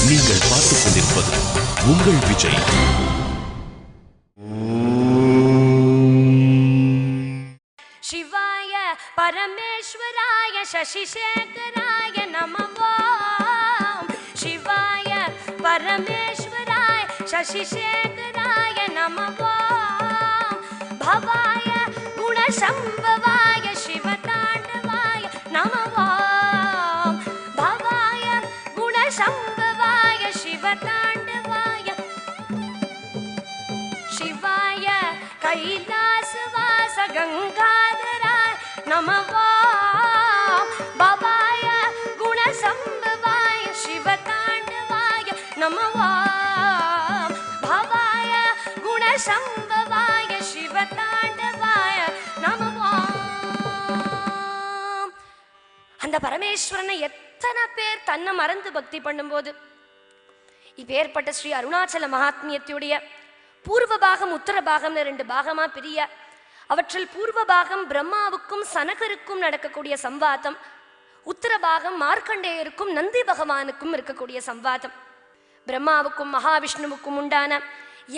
நீங்கள் பார்த்துக் கொண்டிருப்பது உங்கள் விஜய். शिवाय परमेश्वराय शशिशेखराय नमः. शिवाय परमेश्वराय शशिशेखराय नमः. भवाय गुणसंभवाय शिवताण्डवाय नमः. भवाय गुणसंभवाय शिवताण्डवाय. शिवाय कैलासवास गंगाधराय नमः. भवाय गुणसंभवाय शिवताण्डवाय नमः. भवाय गुणसंभवाय शिवताण्डवाय नमः. அந்த பரமேஸ்வரனை எத்தனை பேர் தன்னை மறந்து பக்தி பண்ணும்போது இப்பேற்பட்ட ஸ்ரீ அருணாச்சல மகாத்மியத்துடைய பூர்வ பாகம் உத்தர பாகம்னு ரெண்டு பாகமா பிரிய, அவற்றில் பூர்வ பாகம் பிரம்மாவுக்கும் சனகருக்கும் நடக்கக்கூடிய சம்வாதம், உத்தர பாகம் மார்க்கண்டேயருக்கும் நந்தி பகவானுக்கும் இருக்கக்கூடிய சம்வாதம். பிரம்மாவுக்கும் மகாவிஷ்ணுவுக்கும் உண்டான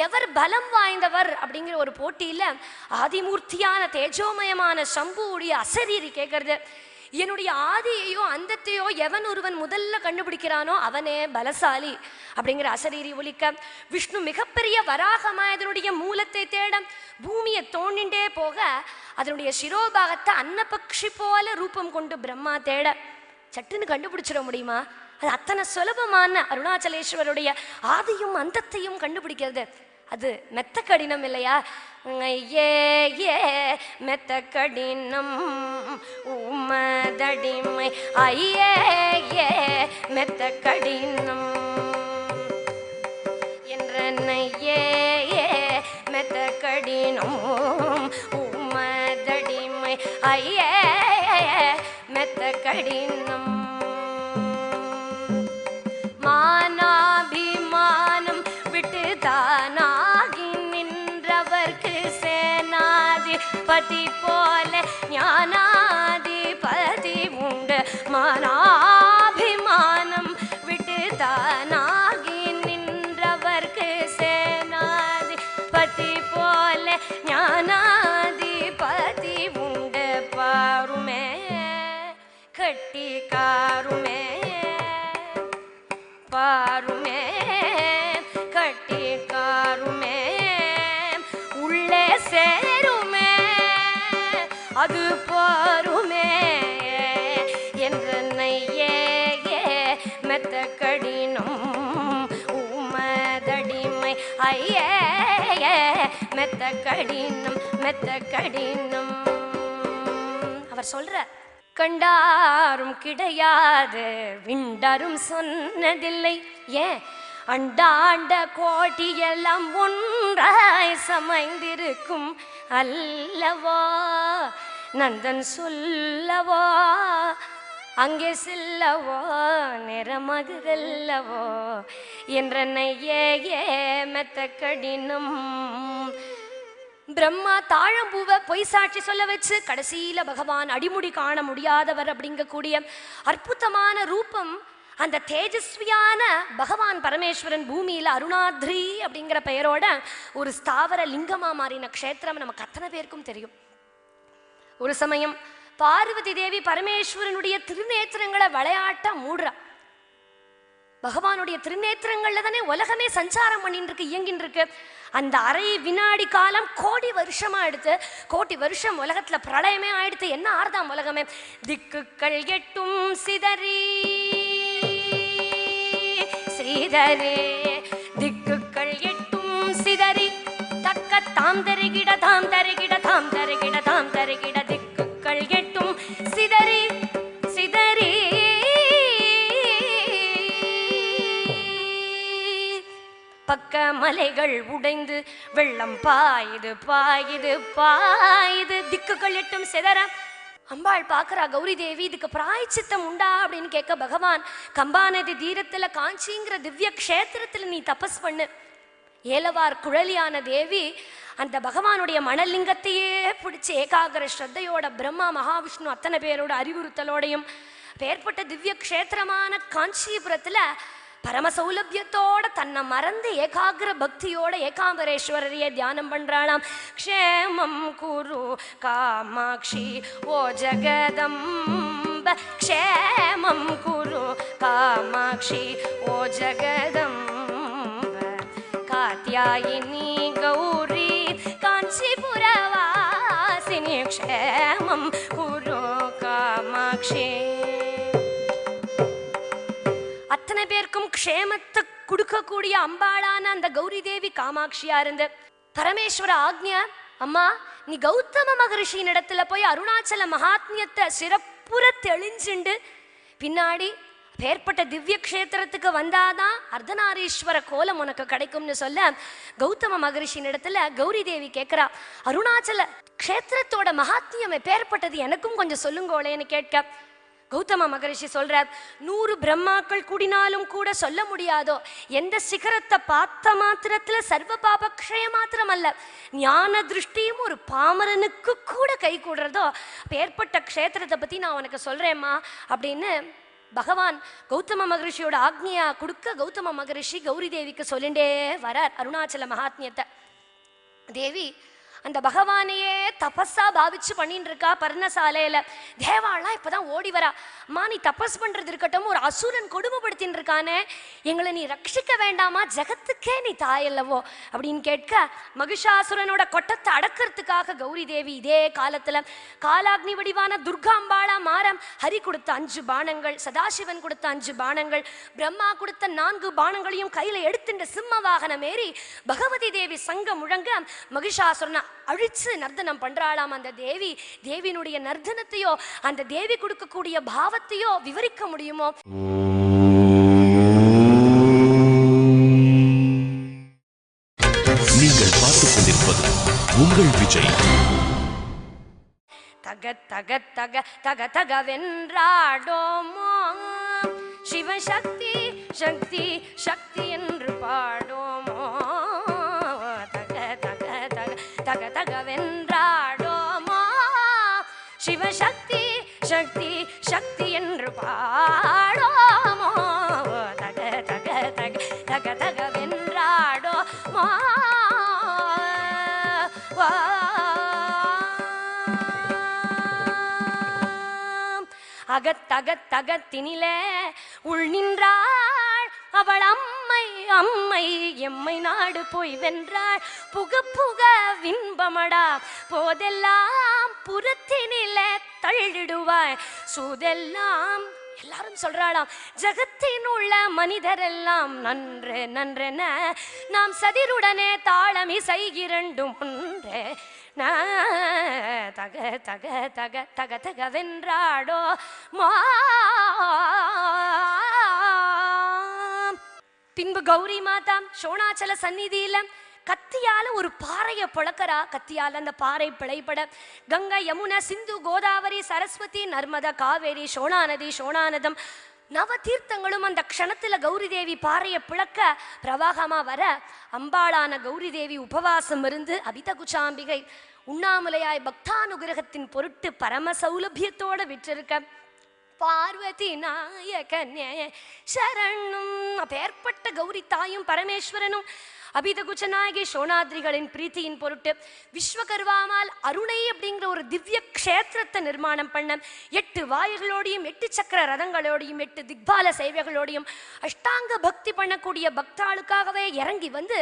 எவர் பலம் வாய்ந்தவர் அப்படிங்கிற ஒரு போட்டியில ஆதிமூர்த்தியான தேஜோமயமான சம்புவுடைய அசரீரி கேட்கறது, என்னுடைய ஆதியையோ அந்தத்தையோ எவன் ஒருவன் முதல்ல கண்டுபிடிக்கிறானோ அவனே பலசாலி அப்படிங்கிற அசரீரி ஒலிக்க, விஷ்ணு மிகப்பெரிய வராகமா இதனுடைய மூலத்தை தேட பூமியை தோண்டிண்டே போக அதனுடைய சிரோபாகத்தை அன்னபக்ஷி போல ரூபம் கொண்டு பிரம்மா தேட சட்டுன்னு கண்டுபிடிச்சிட முடியுமா? அது அத்தனை சுலபமான அருணாச்சலேஸ்வருடைய ஆதியும் அந்தத்தையும் கண்டுபிடிக்கிறது அது மெத்த கடினம் இல்லையா? ஏ ஏ மெத்த கடினம் உமதடிமை ஐயே ஏ மெத்த கடினம் என்றே ஏ மெத்த கடினம் உமதடிமை ஐயே மெத்த கடினம். மானாபிமானம் விட்டு தானாகி நின்றவர்க்கு சேனாதிபதி போல ஞானாதிபதி உண்டு. மானாபிமானம் விட்டு தானாகி நின்றவர்க்கு சேனாதிபதி போல ஞானாதிபதி உண்டு. பாருமே கட்டிக்காருமே பாருமே கட்டிக்காருமே உள்ளே சேருமே அது பாருமே என்றே மெத்த கடினம் உமதடிமை ஐயே மெத்த கடினம் மெத்த கடினம். அவர் சொல்ற கண்டாரும் கிடையாது விண்டரும் சொன்னதில்லை. ஏன் அண்டாண்ட கோட்டியெல்லாம் ஒன்றாய் சமைந்திருக்கும் அல்லவோ நந்தன் சொல்லவோ அங்கே செல்லவோ நிறமகுதல்லவோ என்றே மெத்த கடினம். பிரம்மா தாழம்பூவை பொய் சாட்சி சொல்ல வச்சு கடைசியில பகவான் அடிமுடி காண முடியாதவர் அப்படிங்கக்கூடிய அற்புதமான ரூபம் அந்த தேஜஸ்வியான பகவான் பரமேஸ்வரன் பூமியில அருணாத்ரி அப்படிங்கிற பெயரோட ஒரு ஸ்தாவர லிங்கமா மாறின க்ஷேத்திரம் நமக்கு அத்தனை பேருக்கும் தெரியும். ஒரு சமயம் பார்வதி தேவி பரமேஸ்வரனுடைய திருநேத்திரங்களை விளையாட்ட மூடுறா. பகவானுடைய திருநேத்திரங்கள்ல தானே உலகமே சஞ்சாரம் பண்ணிட்டு இருக்கு, இயங்கின்னு இருக்கு. அந்த அரை வினாடி காலம் கோடி வருஷமா எடுத்து, கோடி வருஷம் உலகத்துல பிரளயமே ஆயிடுத்து. என்ன ஆறுதாம் உலகமே? திக்குகள் எட்டும் சிதறி சிதறே திக்குகள் எட்டும் சிதறி தக்க தாம் தருகிட தாம் தருகிட தாம் தருகிட தாம் தருகிட திக்குகள் எட்டும் சிதறி சிதறி பக்க மலைகள் உடைந்து வெள்ளம் பாயுது பாயுது பாயுது திக்குகள் எட்டும் சிதற. அம்பாள் பார்க்குறா கௌரி தேவி, இதுக்கு பிராய்ச்சித்தம் உண்டா அப்படின்னு கேட்க பகவான் கம்பாநதி தீரத்துல காஞ்சிங்கிற திவ்ய க்ஷேத்திரத்துல நீ தபஸ் பண்ணு. ஏலவார் குழலியான தேவி அந்த பகவானுடைய மணலிங்கத்தையே பிடிச்சி ஏகாகிர ஸ்ரத்தையோட பிரம்மா மகாவிஷ்ணு அத்தனை பேரோட அறிவுறுத்தலோடையும் பேர்பட்ட திவ்ய க்ஷேத்திரமான காஞ்சிபுரத்துல பரம சௌலபியத்தோட தன்னை மறந்து ஏகாகிர பக்தியோட ஏகாம்பரேஸ்வரரையே தியானம் பண்றாளாம். க்ஷேமம் குரு காமாட்சி ஓ ஜகதம்ப, க்ஷேமம் குரு காமாட்சி ஓ ஜகதம்ப, காத்யாயினி கௌரி காஞ்சிபுரவாசினி, க்ஷேமம் குரு காமாட்சி. அத்தனை பேருக்கும் க்ஷேமத்தை கொடுக்கக்கூடிய அம்பாளான அந்த கௌரி தேவி காமாட்சியா இருந்து பரமேஸ்வர ஆக்ஞா, அம்மா நீ கௌதம மகரிஷியின் இடத்துல போய் அருணாச்சல மகாத்மியத்தை சிறப்புற தெளிஞ்சுண்டு பின்னாடி பேர்பட்ட திவ்ய கஷேத்திரத்துக்கு வந்தாதான் அர்த்தநாரீஸ்வர கோலம் உனக்கு கிடைக்கும்னு சொல்ல கௌதம மகரிஷியின் இடத்துல கௌரி தேவி கேட்கிறா, அருணாச்சல கஷேத்திரத்தோட மகாத்மியம் பேர்பட்டது எனக்கும் கொஞ்சம் சொல்லுங்கோளேன்னு கேட்க கௌதம மகரிஷி சொல்றார், 100 பிரம்மாக்கள் கூடினாலும் கூட சொல்ல முடியாதோ எந்த சிகரத்தை பார்த்த மாத்திரத்துல சர்வ பாபக்ஷய மாத்திரம் அல்ல, ஞான திருஷ்டியும் ஒரு பாமரனுக்கு கூட கை கூடுறதோ ஏற்பட்ட க்ஷேத்திரத்தை பத்தி நான் உனக்கு சொல்றேம்மா அப்படின்னு பகவான் கௌதம மகரிஷியோட ஆக்ஞையா கொடுக்க கௌதம மகரிஷி கௌரி தேவிக்கு சொல்லிண்டே வரார் அருணாச்சல மகாத்மியத்தை. தேவி அந்த பகவானையே தபஸா பாவிச்சு பண்ணிட்டு இருக்கா பர்ணசாலையில. தேவாலாம் இப்பதான் ஓடி வரா, அம்மா நீ தபஸ் பண்றது இருக்கட்டும், ஒரு அசுரன் கொடுமைப்படுத்தின்னு இருக்கானே, எங்களை நீ ரட்சிக்க வேண்டாமா, ஜகத்துக்கே நீ தாயல்லவோ அப்படின்னு கேட்க மகிஷாசுரனோட கொட்டத்தை அடக்கிறதுக்காக கௌரி தேவி இதே காலத்துல காலாக்னி வடிவான துர்காம்பாளா மாறம் ஹரி கொடுத்த 5 பானங்கள், சதாசிவன் கொடுத்த 5 பானங்கள், பிரம்மா கொடுத்த 4 பானங்களையும் கையில எடுத்துட்டு சிம்ம வாகனம் ஏறி பகவதி தேவி சங்க முழங்க மகிஷாசுரனை அழிச்சு நர்த்தனம் பண்றாளாம். அந்த தேவி தேவியினுடைய நர்த்தனத்தையோ அந்த தேவி கொடுக்கக்கூடிய பாவத்தையோ விவரிக்க முடியுமோ? நீங்கள் பார்த்துக் கொண்டிருப்பது உங்கள் விஜய். தக தக தக தக தக வென்றாடோமோ சிவசக்தி சக்தி சக்தி என்று பாடோமோ, தக தக தக தக தக வென்றாடோமோ சிவசக்தி சக்தி சக்தி என்று பாடோமோ, தக தக தக தக தக வென்றாடோமோ. அகத்தகத்தகத்தினிலே உள் நின்றாள் அவள் அம்மை அம்மை எம்மை நாடு போய் வென்றாள், புக புக வின்பமடா போதெல்லாம் புறத்தினிலே தள்ளிடுவாய் சூதெல்லாம். எல்லாரும் சொல்றாளாம், ஜகத்தின் உள்ள மனிதரெல்லாம் நன்று நன்றென நாம் சதிருடனே தாளமி செய்கிறண்டும் ஒன்றே, தக தக தக தக தக வென்றாடோ மா. பின்பு கௌரி மாதா சோணாச்சல சந்நிதியில கத்தியால ஒரு பாறையை பிளக்கறா. கத்தியால அந்த பாறை பிழைப்பட கங்கை யமுனா சிந்து கோதாவரி சரஸ்வதி நர்மதா காவேரி சோணாநதி சோணாநதம் நவ தீர்த்தங்களும் அந்த க்ஷணத்துல கௌரி தேவி பாறையை பிளக்க பிரவாகமா வர அம்பாளான கௌரி தேவி உபவாசம் இருந்து அபிதகுச்சாம்பிகை உண்ணாமுலையாய் பக்தானுகிரகத்தின் பொருட்டு பரம சௌலபியத்தோட விற்றிருக்க பார்வதி நாயகனே சரணும். அப்பேற்பட்ட கௌரி தாயும் பரமேஸ்வரனும் அபிதகுச்சநாயகி சோணாத்ரிகளின் பிரீத்தியின் பொருட்டு விஸ்வகர்வாமால் அருணை அப்படிங்கிற ஒரு திவ்ய க்ஷேத்திரத்தை நிர்மாணம் பண்ண 8 வாயுகளோடையும் 8 சக்கர ரதங்களோடையும் 8 திக்பால சேவைகளோடையும் அஷ்டாங்க பக்தி பண்ணக்கூடிய பக்தாளுக்காகவே இறங்கி வந்து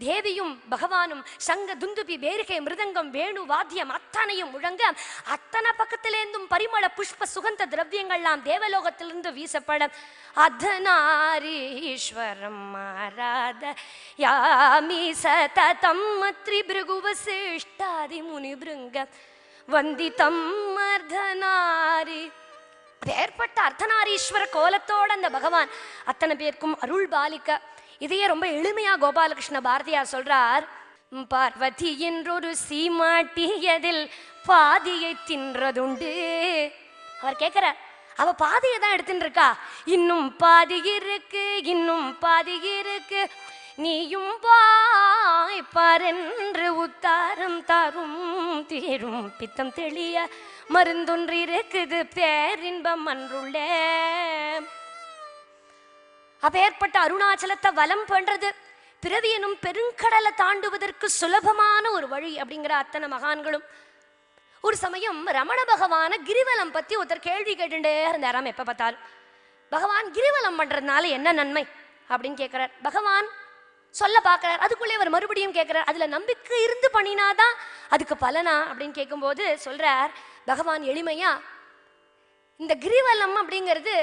தேவியும் பகவானும் சங்க துந்துபி பேரிகை மிருதங்கம் வேணு வாத்தியம் அத்தனையும் முழங்க அத்தனை பக்கத்திலேருந்தும் பரிமள புஷ்ப சுகந்த திரவியங்கள்லாம் தேவலோகத்திலிருந்து வீசப்பட அர்த்தநாரீஸ்வரம் ஆராத யாமி சததம் த்ரிபிருகுவசிஷ்டாதி முனிபிருங்க வந்திதம் அர்த்தநாரி. ஏற்பட்ட அர்த்தநாரீஸ்வர கோலத்தோட அந்த பகவான் அத்தனை பேருக்கும் அருள் பாலிக்க இதையே ரொம்ப எளிமையா கோபாலகிருஷ்ண பாரதியார் சொல்றார். பார்வதி என்றொரு சீமாட்டியதில் பாதியை தின்றதுண்டு. அவர் கேட்கிறார், அவ பாதியை தான் எடுத்துட்டு இருக்கா, இன்னும் பாதி இருக்கு இன்னும் பாதி இருக்கு, நீயும் பாய் பாரென்று உத்தாரம் தாரும் தீரும் பித்தம் தெளிய மருந்தொன்று இருக்குது பேரின்பம் அன்றுள்ளே. அப்பேற்பட்ட அருணாச்சலத்தை வலம் பண்றது பிறவி எனும் பெருங்கடலை தாண்டுவதற்கு சுலபமான ஒரு வழி அப்படிங்கிற அத்தனை மகான்களும். ஒரு சமயம் ரமண பகவான கிரிவலம் பத்தி ஒருத்தர் கேள்வி கேட்டுட்டே இருந்தாராம். எப்ப பார்த்தாலும் பகவான் கிரிவலம் பண்றதுனால என்ன நன்மை அப்படின்னு கேட்கிறார். பகவான் சொல்ல பார்க்கிறார். அதுக்குள்ளே அவர் மறுபடியும் கேட்கிறார், அதுல நம்பிக்கை இருந்து பண்ணினாதான் அதுக்கு பலனா அப்படின்னு கேட்கும்போது சொல்றார் பகவான் எளிமையா, இந்த கிரிவலம் அப்படிங்கிறது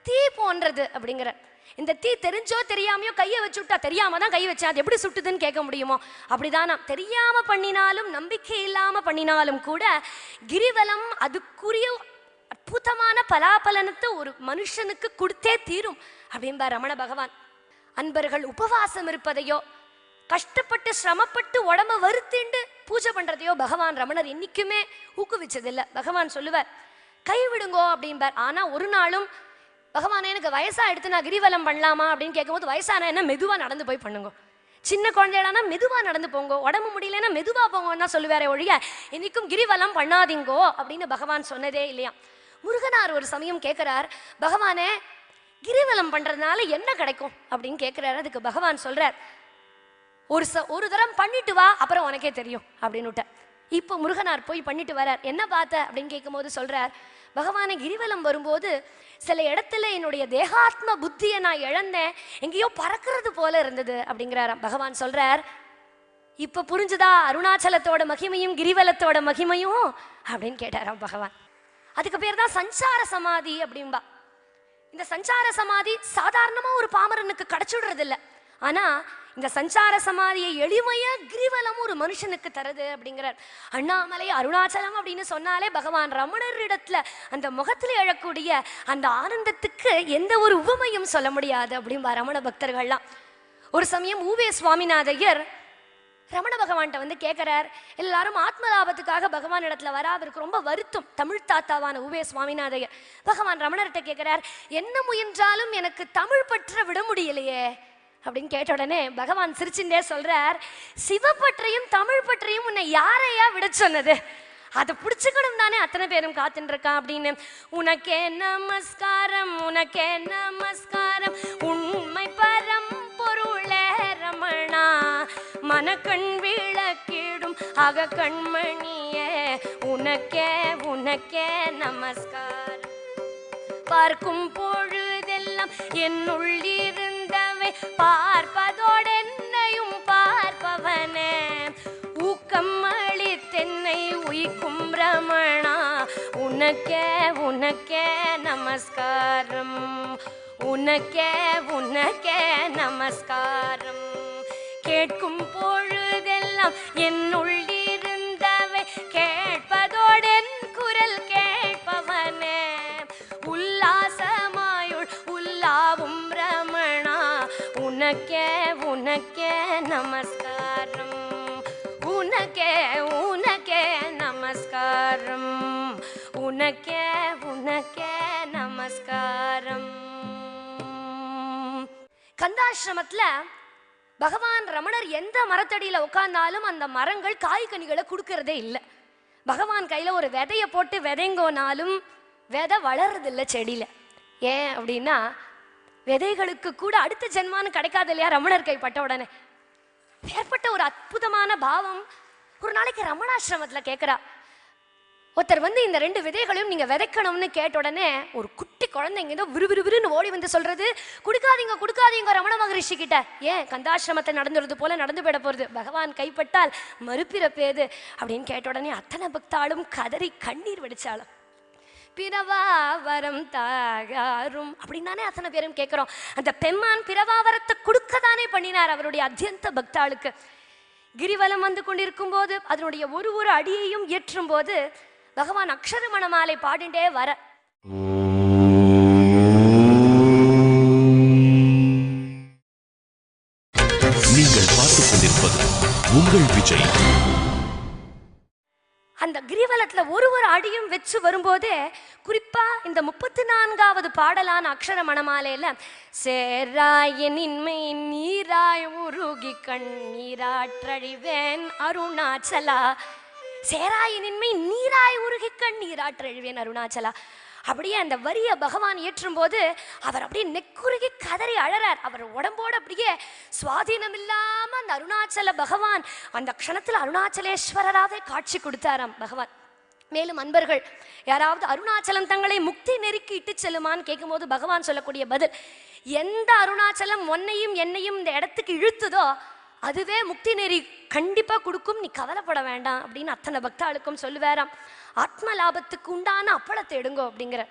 தீ போன்றது அப்படிங்கிற. இந்த தீ தெரிஞ்சோ தெரியாமையோ கையை வச்சு விட்டா, தெரியாம தான் கை வச்சா அது எப்படி சுட்டுதுன்னு கேட்க முடியுமோ அப்படிதான் நாம் தெரியாம பண்ணினாலும் நம்பிக்கை இல்லாம பண்ணினாலும் கூட கிரிவலம் அதுக்குரிய அற்புதமான பலாபலனத்தை ஒரு மனுஷனுக்கு கொடுத்தே தீரும் அப்படின்பா ரமண பகவான். அன்பர்கள் உபவாசம் இருப்பதையோ கஷ்டப்பட்டு சிரமப்பட்டு உடம்ப வருத்திண்டு பூஜை பண்றதையோ பகவான் ரமணர் என்னைக்குமே ஊக்குவிச்சதில்லை. பகவான் சொல்லுவார் கைவிடுங்கோ அப்படின்பார். ஆனா ஒரு நாளும் பகவானே எனக்கு வயசா எடுத்து நான் கிரிவலம் பண்ணலாமா அப்படின்னு கேட்கும்போது, வயசானா என்ன மெதுவா நடந்து போய் பண்ணுங்க, சின்ன குழந்தைகளானா மெதுவா நடந்து போங்க, உடம்பு முடியலன்னா மெதுவா போங்கன்னா சொல்லுவாரே ஒழிய இன்னைக்கும் கிரிவலம் பண்ணாதீங்கோ அப்படின்னு பகவான் சொன்னதே இல்லையா. முருகனார் ஒரு சமயம் கேட்கிறார், பகவானே கிரிவலம் பண்றதுனால என்ன கிடைக்கும் அப்படின்னு கேட்கிறாரு. அதுக்கு பகவான் சொல்றார், ஒரு தரம் பண்ணிட்டு வா அப்புறம் உனக்கே தெரியும் அப்படின்னு. இப்போ முருகனார் போய் பண்ணிட்டு வரார். என்ன பார்த்த அப்படின்னு கேட்கும் போது சொல்றார், பகவானை கிரிவலம் வரும்போது சில இடத்துல என்னுடைய தேகாத்ம புத்தியை நான் இழந்தேன், எங்கேயோ பறக்கிறது போல இருந்தது அப்படிங்கிறாராம். பகவான் சொல்றார், இப்ப புரிஞ்சுதா அருணாச்சலத்தோட மகிமையும் கிரிவலத்தோட மகிமையும் அப்படின்னு கேட்டாராம் பகவான். அதுக்கு பேர் தான் சஞ்சார சமாதி அப்படின்பா. இந்த சஞ்சார சமாதி சாதாரணமா ஒரு பாமரனுக்கு கிடைச்சுடுறது இல்லை. ஆனா இந்த சஞ்சார சமாதியை எளிமையா கிரிவலம் ஒரு மனுஷனுக்கு தருது அப்படிங்கிறார். அண்ணாமலை அருணாச்சலம் அப்படின்னு சொன்னாலே பகவான் ரமணர் இடத்துல அந்த முகத்துல எழக்கூடிய அந்த ஆனந்தத்துக்கு எந்த ஒரு உவமையும் சொல்ல முடியாது அப்படின்பா ரமண பக்தர்கள்லாம். ஒரு சமயம் ஊவே சுவாமிநாதையர் ரமண பகவான்கிட்ட வந்து கேட்கிறார். எல்லாரும் ஆத்ம லாபத்துக்காக பகவான் இடத்துல வரா, அவருக்கு ரொம்ப வருத்தம். தமிழ் தாத்தாவான ஊவே சுவாமிநாதையர் பகவான் ரமணர்கிட்ட கேட்கிறார், என்ன முயன்றாலும் எனக்கு தமிழ் பற்ற விட முடியலையே அப்படின்னு கேட்ட உடனே பகவான் சிரிச்சுட்டே சொல்றார், சிவப்பற்றையும் தமிழ் பற்றையும் உன்னை யாரையா விட சொன்னது, அதை பிடிச்சுக்கணும் தானே அத்தனை பேரும் காத்துட்டு இருக்கான் அப்படின்னு. உனக்கே நமஸ்காரம் உனக்கே நமஸ்காரம் உண்மை பரம் பொருளே ரமணா, மனக்கண் விளக்கிடும் அக கண்மணியே உனக்கே உனக்கே நமஸ்காரம். பார்க்கும் பொழுதெல்லாம் என்னுள்ளிருந்தவை பார்ப்பதோடு என்னையும் பார்ப்பவனே, ஊக்கம் அளித்தென்னை உயிக்கும் ரமணா உனக்கே உனக்கே நமஸ்காரம் உனக்கே உனக்கே நமஸ்காரம். கேட்கும் பொழுதெல்லாம் என்னுள்ளிருந்தவை கேட்பதோடு என் குரல் கேட்பவனே, உல்லாசமாயுள் உல்லாவும் ரமணா உனக்கே உனக்கே நமஸ்காரம் உனக்கே உனக்கே நமஸ்காரம் உனக்கே உனக்கே நமஸ்காரம். கந்தாசிரமத்துல பகவான் ரமணர் எந்த மரத்தடியில உட்கார்ந்தாலும் அந்த மரங்கள் காய்கனிகளை கொடுக்கறதே இல்லை. பகவான் கையில ஒரு விதைய போட்டு விதைங்கோனாலும் விதை வளர்றதில்லை செடியில. ஏன் அப்படின்னா விதைகளுக்கு கூட அடுத்த ஜென்மான்னு கிடைக்காது இல்லையா ரமணர் கைப்பட்ட உடனே. ஏற்பட்ட ஒரு அற்புதமான பாவம். ஒரு நாளைக்கு ரமணாசிரமத்துல கேட்கிறா, ஒருத்தர் வந்து இந்த 2 விதைகளையும் நீங்க விதைக்கணும்னு கேட்ட உடனே ஒரு குட்டி குழந்தைங்க ஏதோ விறுவிறுன்னு ஓடி வந்து சொல்றது, கொடுக்காதீங்க கொடுக்காதீங்க ரமண மகரிஷி கிட்ட. ஏன் கந்தாசிரமத்தை நடந்துறது போல நடந்து போயிட போறது, பகவான் கைப்பட்டால் மறுபிறப்பேது அப்படின்னு கேட்ட உடனே அத்தனை பக்தாளும் கதறி கண்ணீர் வடிச்சாலும். பிறவா வரம் தாயாரும் அப்படின்னு தானே அத்தனை பேரும் கேட்கிறோம். அந்த பெம்மான் பிறவாவரத்தை கொடுக்க தானே பண்ணினார் அவருடைய அத்தியந்த பக்தாளுக்கு. கிரிவலம் வந்து கொண்டிருக்கும் போது அதனுடைய ஒரு அடியையும் ஏற்றும் போது பகவான் அக்ஷரமண மாலை பாடிண்டே வர, நீங்கள் பார்த்துக் கொண்டிருப்பது உங்கள் விஜய். அந்த கிரிவலத்துல ஒரு அடியும் வச்சு வரும்போதே குறிப்பா இந்த 34வது பாடலான அக்ஷர மணமாலையில சேராயின்மை நீராய் உருகி கண்ணீராற்றழிவேன் அருணாச்சலா, சேராயின்மை நீராய் உருகி கண்ணீராற்றழிவேன் அருணாச்சலா. அப்படியே அந்த வரிய பகவான் ஏற்றும் போது அவர் அப்படியே நெக்குருகி கதறி அழறார். அவர் உடம்போடு அப்படியே சுவாதீனம் இல்லாம அந்த அருணாச்சல பகவான் அந்த க்ஷணத்துல அருணாச்சலேஸ்வரராவே காட்சி கொடுத்தாராம் பகவான். மேலும் அன்பர்கள் யாராவது அருணாச்சலம் தங்களை முக்தி நெருக்கி இட்டு செல்லுமான்னு கேட்கும்போது பகவான் சொல்லக்கூடிய பதில், எந்த அருணாச்சலம் உன்னையும் என்னையும் இந்த இடத்துக்கு இழுத்துதோ அதுவே முக்தி நெறி கண்டிப்பா கொடுக்கும், நீ கவலைப்பட வேண்டாம் அப்படின்னு அத்தனை பக்தாளுக்கும் சொல்லுவாராம். ஆத்ம லாபத்துக்கு உண்டான அப்பளத்தை எடுங்கோ அப்படிங்கிற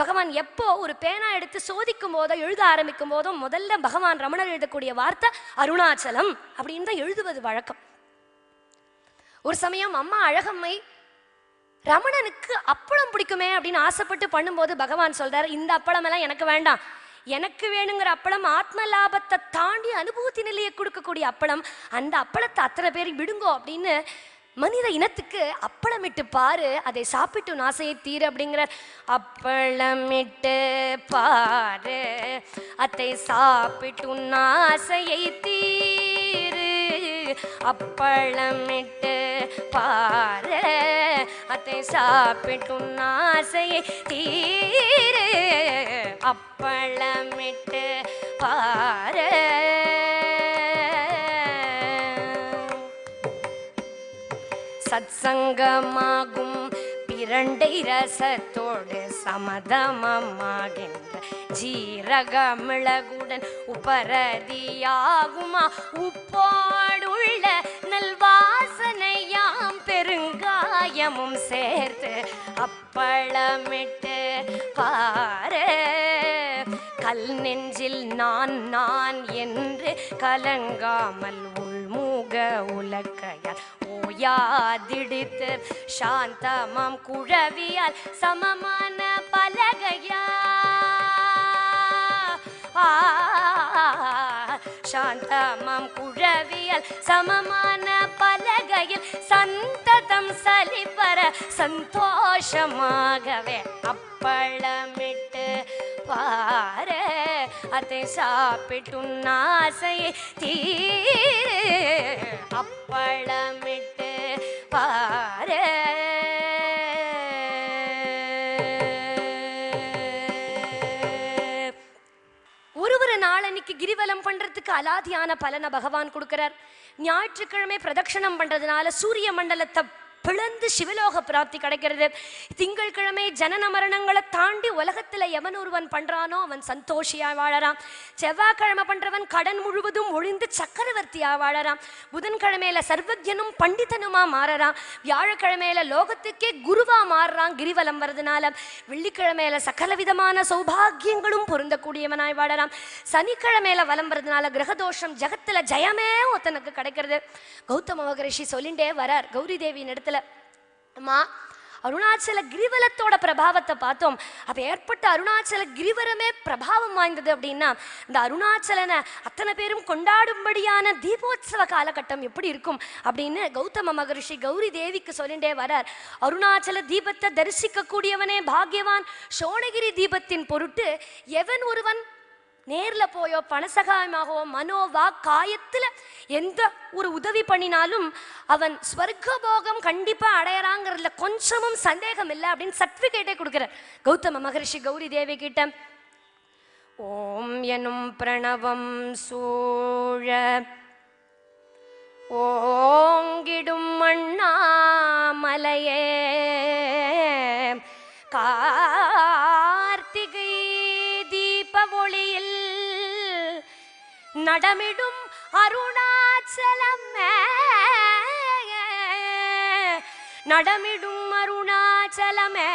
பகவான். எப்போ ஒரு பேனா எடுத்து சோதிக்கும் போதோ எழுத ஆரம்பிக்கும் போதும் முதல்ல பகவான் ரமணர் எழுதக்கூடிய வார்த்தை அருணாச்சலம் அப்படின்னு தான் எழுதுவது வழக்கம். ஒரு சமயம் அம்மா அழகம்மை ரமணனுக்கு அப்பளம் பிடிக்குமே அப்படின்னு ஆசைப்பட்டு பண்ணும்போது பகவான் சொல்றாரு, இந்த அப்பளம் எல்லாம் எனக்கு வேண்டாம், எனக்கு வேணுங்கிற அப்பளம் ஆத்ம லாபத்தை தாண்டி அனுபூதி நிலையை கொடுக்கக்கூடிய அப்பளம், அந்த அப்பளத்தை அத்தனை பேரை விடுங்கோ அப்படின்னு மனித இனத்துக்கு அப்பளமிட்டு பாரு, அதை சாப்பிட்டு ஆசையை தீரு அப்படிங்கிற. அப்பளமிட்டு பாரு அதை சாப்பிட்டு ஆசையை தீரு, அப்பளமிட்டு பாரு அதை சாப்பிட்டு ஆசையை தீரு, அப்பளமிட்டு பாரு. சத்சங்கமாகும் பிரண்டை ரசத்தோடு சமதமமாகின்ற ஜீரக மிளகுடன் உபரதியாகுமா உப்போடுள்ள நல்வாசனையாம் பெருங்காயமும் சேர்த்து அப்பளமிட்டு பாரு. கல் நெஞ்சில் நான் நான் என்று கலங்காமல் உள்முக உலக்கையால் ஓயாதிடித்து சாந்தமாம் குழவியால் சமமான பலகையா சாந்தமாம் குழவியால் சமமான பலகையில் சந்ததம் சலிப்பற சந்தோஷமாகவே அப்பளமிட்டு பாரு அதை சாப்பிட்டு ஆசையை தீரு, அப்பளமிட்டு பாரு. ஒரு நாளன்னைக்கு கிரிவலம் பண்றதுக்கு அலாதியான பலனை பகவான் கொடுக்கிறார். ஞாயிற்றுக்கிழமை பிரதட்சணம் பண்றதுனால சூரிய மண்டலத்தை பிளந்து சிவலோக பிராப்தி கிடைக்கிறது. திங்கள் கிழமை ஜனன மரணங்களை தாண்டி உலகத்துல எவன் ஒருவன் பண்றானோ அவன் சந்தோஷியா வாழறான். செவ்வாய்க்கிழமை பண்றவன் கடன் முழுவதும் ஒழிந்து சக்கரவர்த்தியா வாழறான். புதன்கிழமையில சர்வஜனும் பண்டிதனுமா மாறறான். வியாழக்கிழமையில லோகத்துக்கே குருவா மாறுறான் கிரிவலம் வரதுனால. வெள்ளிக்கிழமையில சகல விதமான சௌபாகியங்களும் பொருந்தக்கூடியவனாய் வாழறான். சனிக்கிழமையில வலம் வரதுனால கிரகதோஷம் ஜகத்துல ஜெயமே ஒருத்தனுக்கு கிடைக்கிறது. கௌதம மகரிஷி சொல்லிண்டே வரார் கௌரி தேவியின் இடத்துல, அம்மா அருணாச்சல கிரிவலத்தோட பிரபாவத்தை பார்த்தோம். அப்ப ஏற்பட்ட அருணாச்சல கிரிவலமே பிரபாவம் வாய்ந்தது அப்படின்னா இந்த அருணாச்சலனை அத்தனை பேரும் கொண்டாடும்படியான தீபோத்சவ காலகட்டம் எப்படி இருக்கும் அப்படின்னு கௌதம மகரிஷி கௌரி தேவிக்கு சொல்லிண்டே வரார். அருணாச்சல தீபத்தை தரிசிக்க கூடியவனே பாக்யவான். சோணகிரி தீபத்தின் பொருட்டு எவன் ஒருவன் நேர்ல போயோ பணசகாயமாகவோ மனோ வா காயத்துல எந்த ஒரு உதவி பண்ணினாலும் அவன் ஸ்வர்க்கபோகம் கண்டிப்பா அடையறாங்கிறதுல கொஞ்சமும் சந்தேகம் இல்லை அப்படின்னு சர்டிபிகேட்டே கொடுக்கிறார் கௌதம மகரிஷி கௌரி தேவி கிட்ட. ஓம் எனும் பிரணவம் சூழ ஓங்கிடும் அண்ணாமலையே கார்த்திகை ஒளியில் நடமிடும் அருணாச்சலமே நடமிடும் அருணாச்சலமே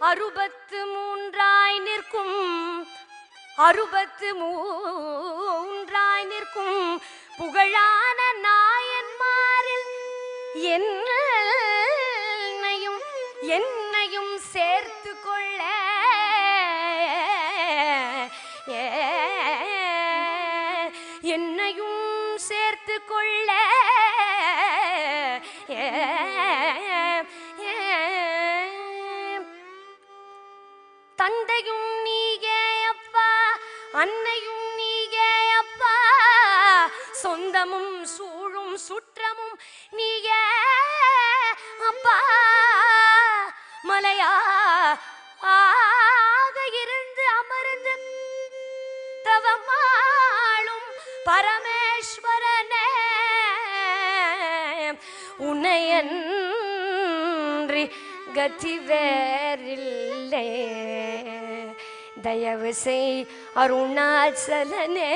அறுபத்து மூன்றாய் நிற்கும் புகழான நாயன்மாரில் என்னையும் சேர்த்து கொள்ள என்னையும் சேர்த்து கொள்ள தந்தையும் நீயே அப்பா அன்னையும் நீயே அப்பா சொந்தமும் சூழும் சுற்றமும் ஆக இருந்து அமர்ந்து தவமாளும் பரமேஸ்வரனே உன்னையன்றி கதி வேறில்லை தயவு செய் அருணாச்சலனே